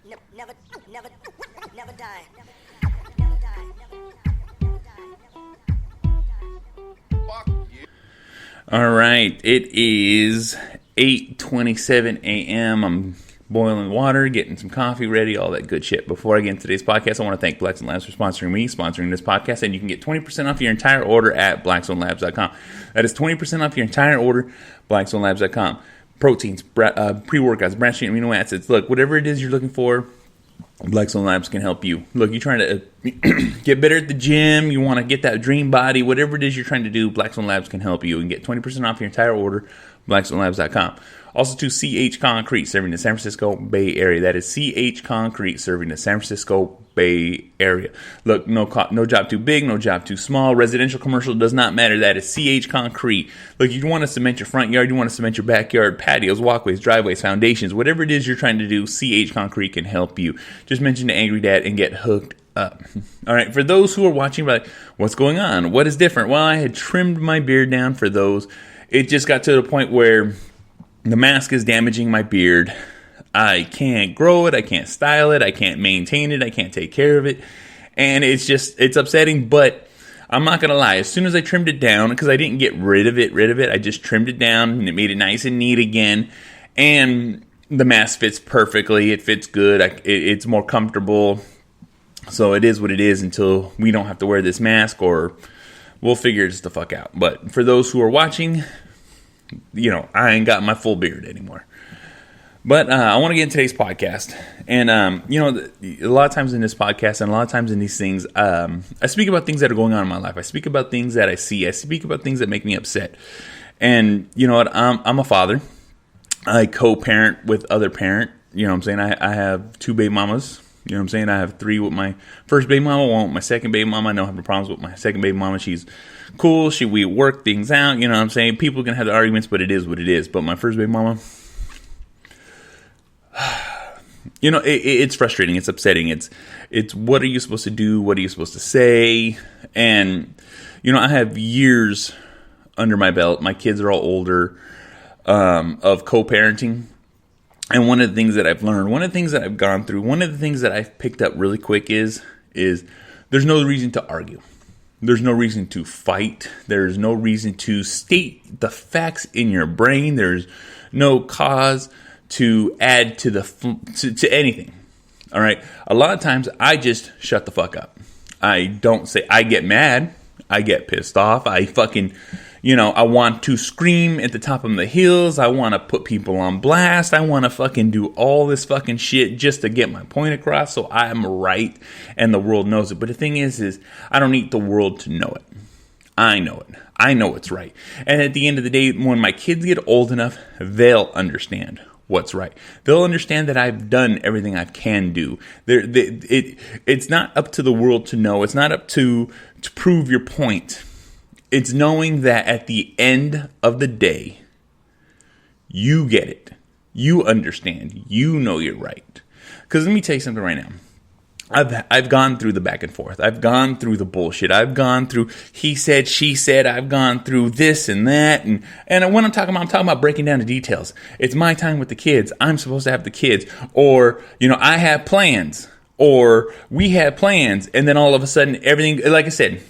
never die. All right, it is 8:27 a.m. I'm boiling water, getting some coffee ready, all that good shit. Before I get into today's podcast, I want to thank Blackstone Labs for sponsoring this podcast, and you can get 20% off your entire order at blackstonelabs.com. That is 20% off your entire order, blackstonelabs.com. Proteins, pre-workouts, branched-chain amino acids. Look, whatever it is you're looking for, Blackstone Labs can help you. Look, you're trying to get better at the gym, you want to get that dream body, whatever it is you're trying to do, Blackstone Labs can help you and get 20% off your entire order, blackstonelabs.com. Also to CH Concrete, serving the San Francisco Bay Area. That is CH Concrete, serving the San Francisco Bay Area. Look, no job too big, no job too small. Residential, commercial, does not matter. That is CH Concrete. Look, you want to cement your front yard, you want to cement your backyard, patios, walkways, driveways, foundations, whatever it is you're trying to do, CH Concrete can help you. Just mention the Angry Dad and get hooked up. All right, for those who are watching, like, what's going on? What is different? Well, I had trimmed my beard down for those. It just got to the point where the mask is damaging my beard. I can't grow it. I can't style it. I can't maintain it. I can't take care of it. And it's upsetting, but I'm not going to lie. As soon as I trimmed it down, because I didn't get rid of it, I just trimmed it down and it made it nice and neat again. And the mask fits perfectly. It fits good. It's more comfortable. So it is what it is until we don't have to wear this mask, or we'll figure it just the fuck out. But for those who are watching, I ain't got my full beard anymore. But I want to get into today's podcast. And, a lot of times in this podcast and a lot of times in these things, I speak about things that are going on in my life. I speak about things that I see. I speak about things that make me upset. And you know what? I'm a father. I co-parent with other parent. You know what I'm saying? I have 2 baby mamas. You know what I'm saying? I have 3 with my first baby mama, 1 with my second baby mama. I don't have no problems with my second baby mama. She's cool. We work things out. You know what I'm saying? People can have the arguments, but it is what it is. But my first baby mama, it's frustrating. It's upsetting. It's what are you supposed to do? What are you supposed to say? And, I have years under my belt. My kids are all older, of co-parenting. And one of the things that I've learned, one of the things that I've gone through, one of the things that I've picked up really quick is there's no reason to argue. There's no reason to fight. There's no reason to state the facts in your brain. There's no cause to add to to anything. All right. A lot of times I just shut the fuck up. I don't say. I get mad. I get pissed off. I fucking, I want to scream at the top of the hills. I want to put people on blast. I want to fucking do all this fucking shit just to get my point across so I'm right and the world knows it. But the thing is I don't need the world to know it. I know it. I know it's right. And at the end of the day, when my kids get old enough, they'll understand what's right. They'll understand that I've done everything I can do. It's not up to the world to know. It's not up to prove your point. It's knowing that at the end of the day, you get it. You understand. You know you're right. Because let me tell you something right now. I've gone through the back and forth. I've gone through the bullshit. I've gone through he said, she said. I've gone through this and that. And when I'm talking about breaking down the details. It's my time with the kids. I'm supposed to have the kids. Or, I have plans. Or we have plans. And then all of a sudden, everything, like I said,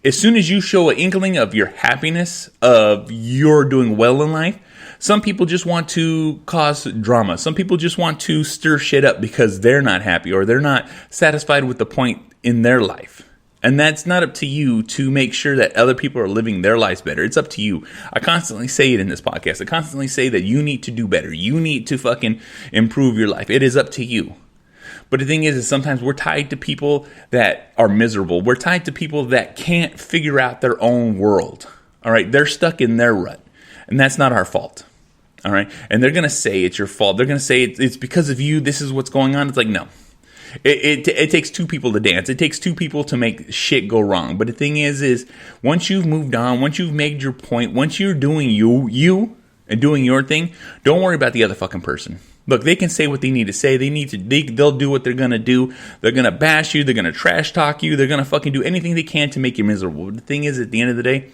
as soon as you show an inkling of your happiness, of you're doing well in life, some people just want to cause drama. Some people just want to stir shit up because they're not happy or they're not satisfied with the point in their life. And that's not up to you to make sure that other people are living their lives better. It's up to you. I constantly say it in this podcast. I constantly say that you need to do better. You need to fucking improve your life. It is up to you. But the thing is sometimes we're tied to people that are miserable. We're tied to people that can't figure out their own world. All right. They're stuck in their rut. And that's not our fault. All right. And they're going to say it's your fault. They're going to say it's because of you. This is what's going on. It's like, no. It takes 2 people to dance. It takes 2 people to make shit go wrong. But the thing is once you've moved on, once you've made your point, once you're doing you and doing your thing, don't worry about the other fucking person. Look, they can say what they need to say. They'll do what they're going to do. They're going to bash you. They're going to trash talk you. They're going to fucking do anything they can to make you miserable. But the thing is, at the end of the day,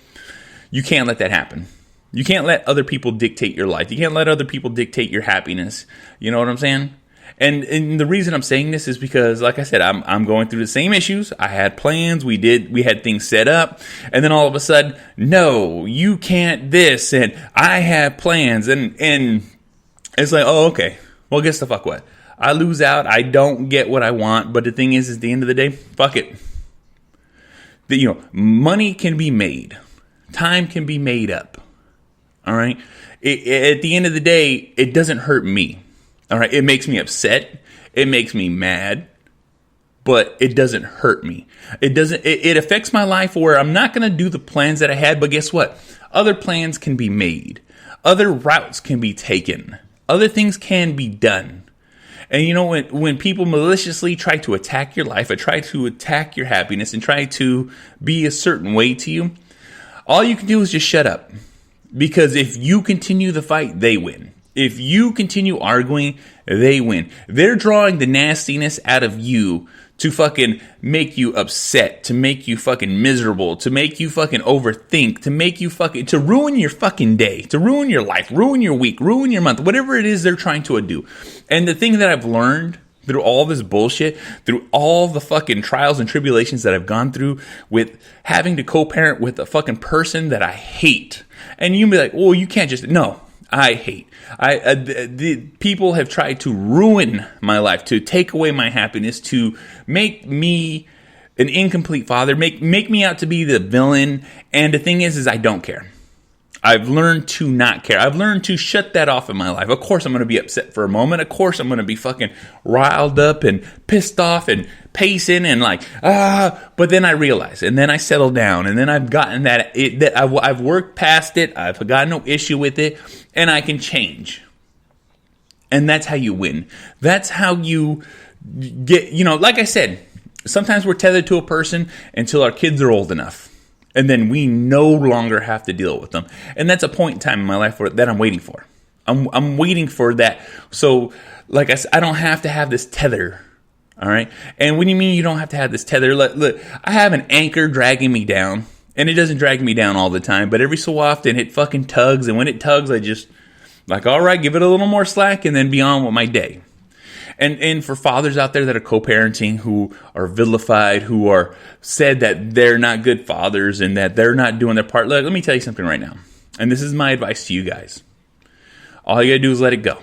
you can't let that happen. You can't let other people dictate your life. You can't let other people dictate your happiness. You know what I'm saying? And the reason I'm saying this is because, like I said, I'm going through the same issues. I had plans. We had things set up. And then all of a sudden, no, you can't this. And I have plans. And it's like, oh, okay. Well, guess the fuck what? I lose out. I don't get what I want. But the thing is, at the end of the day, fuck it. Money can be made. Time can be made up. All right? At the end of the day, it doesn't hurt me. All right, it makes me upset. It makes me mad, but it doesn't hurt me. It affects my life where I'm not going to do the plans that I had, but guess what? Other plans can be made. Other routes can be taken. Other things can be done. And when people maliciously try to attack your life, or try to attack your happiness, and try to be a certain way to you, all you can do is just shut up. Because if you continue the fight, they win. If you continue arguing, they win. They're drawing the nastiness out of you to fucking make you upset, to make you fucking miserable, to make you fucking overthink, to ruin your fucking day, to ruin your life, ruin your week, ruin your month, whatever it is they're trying to do. And the thing that I've learned through all this bullshit, through all the fucking trials and tribulations that I've gone through with having to co-parent with a fucking person that I hate. And you can be like, well, you can't just, no. I hate. The people have tried to ruin my life, to take away my happiness, to make me an incomplete father, make me out to be the villain. And the thing is I don't care. I've learned to not care. I've learned to shut that off in my life. Of course, I'm going to be upset for a moment. Of course, I'm going to be fucking riled up and pissed off and pacing and but then I realize, and then I settle down, and then I've gotten I've worked past it. I've got no issue with it, and I can change. And that's how you win. That's how you get, like I said, sometimes we're tethered to a person until our kids are old enough. And then we no longer have to deal with them. And that's a point in time in my life that I'm waiting for. I'm waiting for that. So, like I said, I don't have to have this tether. All right? And what do you mean you don't have to have this tether? Look, I have an anchor dragging me down. And it doesn't drag me down all the time. But every so often, it fucking tugs. And when it tugs, I just, all right, give it a little more slack and then be on with my day. And for fathers out there that are co-parenting, who are vilified, who are said that they're not good fathers and that they're not doing their part, let me tell you something right now. And this is my advice to you guys. All you got to do is let it go.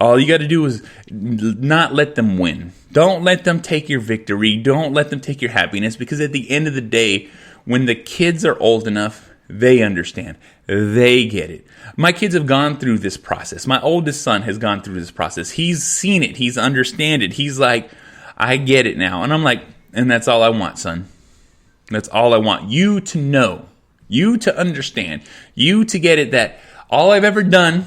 All you got to do is not let them win. Don't let them take your victory. Don't let them take your happiness, because at the end of the day, when the kids are old enough, they understand. They get it. My kids have gone through this process. My oldest son has gone through this process. He's seen it. He's understand it. He's like, I get it now. And I'm like, and that's all I want, son. That's all I want. You to know. You to understand. You to get it that all I've ever done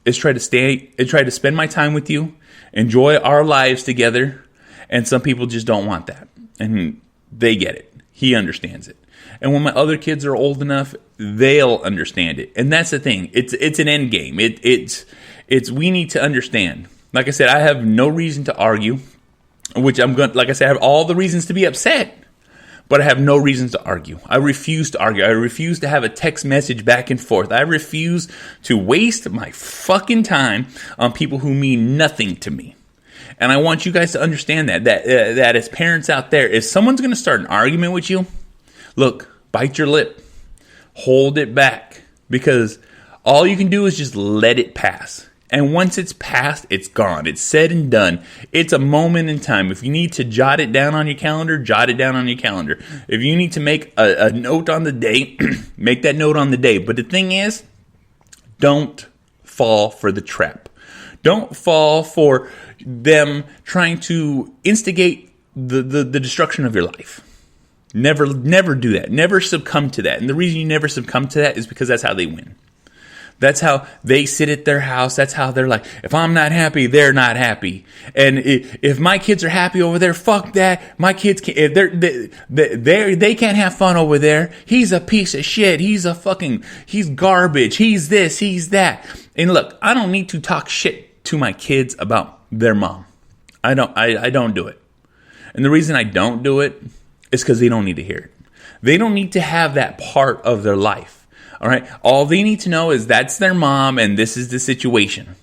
is try to spend my time with you, enjoy our lives together. And some people just don't want that. And they get it. He understands it. And when my other kids are old enough, they'll understand it. And that's the thing. It's an end game. It's we need to understand. Like I said, I have no reason to argue, which like I said, I have all the reasons to be upset, but I have no reasons to argue. I refuse to argue. I refuse to have a text message back and forth. I refuse to waste my fucking time on people who mean nothing to me. And I want you guys to understand that as parents out there, if someone's going to start an argument with you, look, bite your lip, hold it back, because all you can do is just let it pass. And once it's passed, it's gone. It's said and done. It's a moment in time. If you need to jot it down on your calendar, jot it down on your calendar. If you need to make a note on the day, make that note on the day. But the thing is, don't fall for the trap. Don't fall for them trying to instigate the destruction of your life. Never do that. Never succumb to that. And the reason you never succumb to that is because that's how they win. That's how they sit at their house. That's how they're like, if I'm not happy, they're not happy. And if my kids are happy over there, fuck that. My kids can't, if they can't have fun over there. He's a piece of shit. He's garbage. He's this, he's that. And look, I don't need to talk shit to my kids about their mom. I don't do it. And the reason I don't do it is because they don't need to hear it. They don't need to have that part of their life. All right. All they need to know is that's their mom and this is the situation.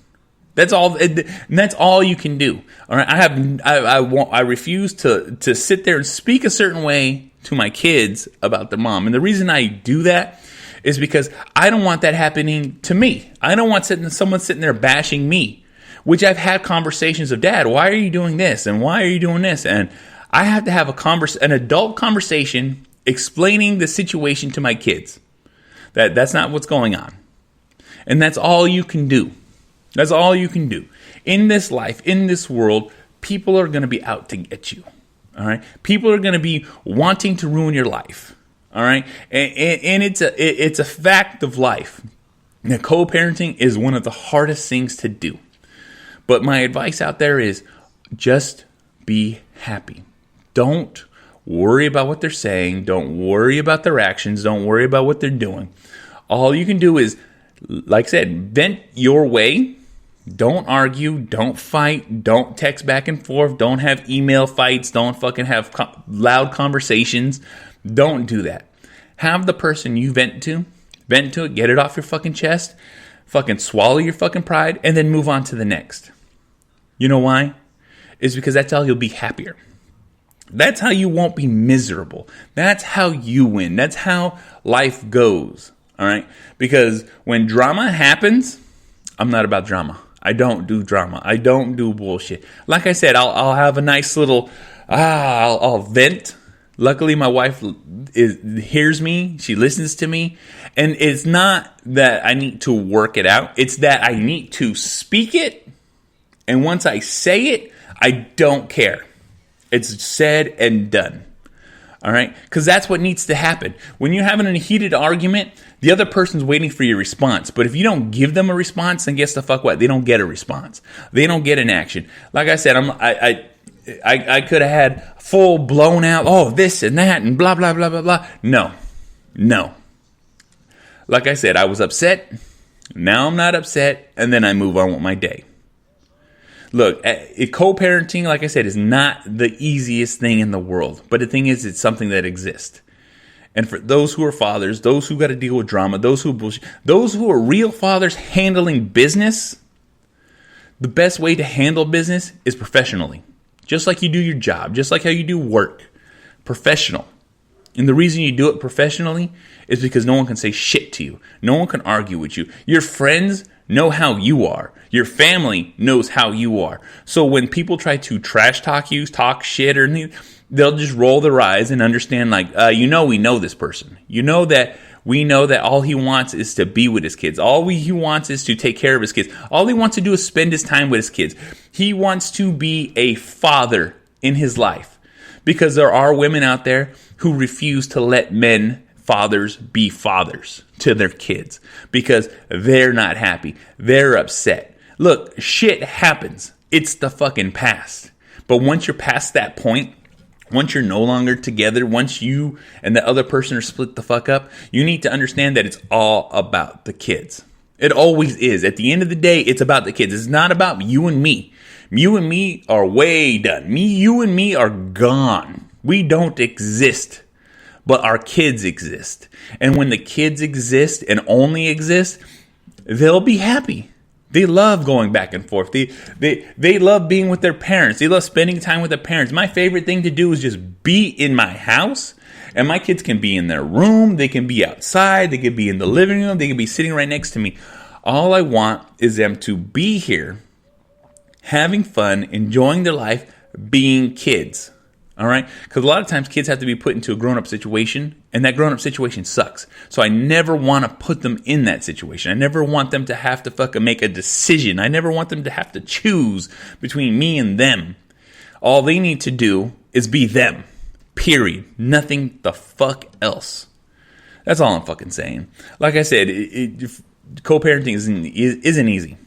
That's all, and that's all you can do. All right, I refuse to sit there and speak a certain way to my kids about their mom, and the reason I do that is because I don't want that happening to me. I don't want someone sitting there bashing me, which I've had conversations of, Dad, why are you doing this, and why are you doing this, and I have to have an adult conversation explaining the situation to my kids. That's not what's going on, and that's all you can do. That's all you can do. In this life, in this world, people are going to be out to get you. All right? People are going to be wanting to ruin your life. All right? And it's a fact of life. Now, co-parenting is one of the hardest things to do. But my advice out there is just be happy. Don't worry about what they're saying. Don't worry about their actions. Don't worry about what they're doing. All you can do is, like I said, vent your way. Don't argue, don't fight, don't text back and forth, don't have email fights, don't fucking have loud conversations. Don't do that. Have the person you vent to it, get it off your fucking chest, fucking swallow your fucking pride, and then move on to the next. You know why? It's because that's how you'll be happier. That's how you won't be miserable. That's how you win. That's how life goes. All right? Because when drama happens, I'm not about drama. I don't do drama. I don't do bullshit. Like I said, I'll have a nice little, I'll vent. Luckily, my wife hears me. She listens to me. And it's not that I need to work it out. It's that I need to speak it. And once I say it, I don't care. It's said and done. All right? Because that's what needs to happen. When you're having a heated argument, the other person's waiting for your response. But if you don't give them a response, then guess the fuck what? They don't get a response. They don't get an action. Like I said, I could have had full blown out, oh, this and that and blah, blah, blah, blah, blah. No. Like I said, I was upset. Now I'm not upset. And then I move on with my day. Look, co-parenting, like I said, is not the easiest thing in the world. But the thing is, it's something that exists. And for those who are fathers, those who got to deal with drama, those who are real fathers handling business, the best way to handle business is professionally. Just like you do your job, just like how you do work. Professional. And the reason you do it professionally is because no one can say shit to you. No one can argue with you. Your friends know how you are. Your family knows how you are. So when people try to trash talk you, talk shit or anything, they'll just roll their eyes and understand, like, we know this person. We know that all he wants is to be with his kids. All he wants is to take care of his kids. All he wants to do is spend his time with his kids. He wants to be a father in his life. Because there are women out there who refuse to let fathers be fathers to their kids. Because they're not happy. They're upset. Look, shit happens. It's the fucking past. But once you're past that point, once you're no longer together, once you and the other person are split the fuck up, you need to understand that it's all about the kids. It always is. At the end of the day, it's about the kids. It's not about you and me. You and me are way done. You and me are gone. We don't exist, but our kids exist. And when the kids exist and only exist, they'll be happy. They love going back and forth. They love being with their parents. They love spending time with their parents. My favorite thing to do is just be in my house. And my kids can be in their room. They can be outside. They can be in the living room. They can be sitting right next to me. All I want is them to be here, having fun, enjoying their life, being kids. All right? Because a lot of times kids have to be put into a grown-up situation, and that grown-up situation sucks. So I never want to put them in that situation. I never want them to have to fucking make a decision. I never want them to have to choose between me and them. All they need to do is be them. Period. Nothing the fuck else. That's all I'm fucking saying. Like I said, co-parenting isn't easy.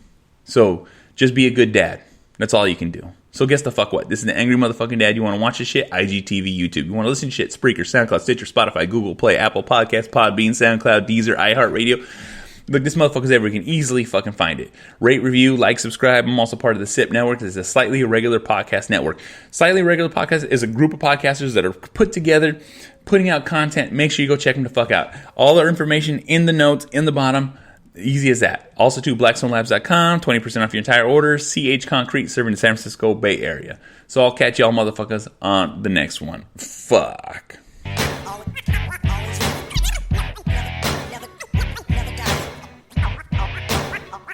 So just be a good dad. That's all you can do. So guess the fuck what? This is the Angry Motherfucking Dad. You want to watch this shit? IGTV, YouTube. You want to listen to shit? Spreaker, SoundCloud, Stitcher, Spotify, Google Play, Apple Podcasts, Podbean, SoundCloud, Deezer, iHeartRadio. Look, this motherfucker's everywhere. You can easily fucking find it. Rate, review, like, subscribe. I'm also part of the SIP Network. It's a Slightly Irregular Podcast Network. Slightly Irregular Podcast is a group of podcasters that are put together, putting out content. Make sure you go check them the fuck out. All our information in the notes, in the bottom. Easy as that. Also to blackstonelabs.com, 20% off your entire order. CH Concrete, serving the San Francisco Bay Area. So I'll catch y'all motherfuckers on the next one. Fuck.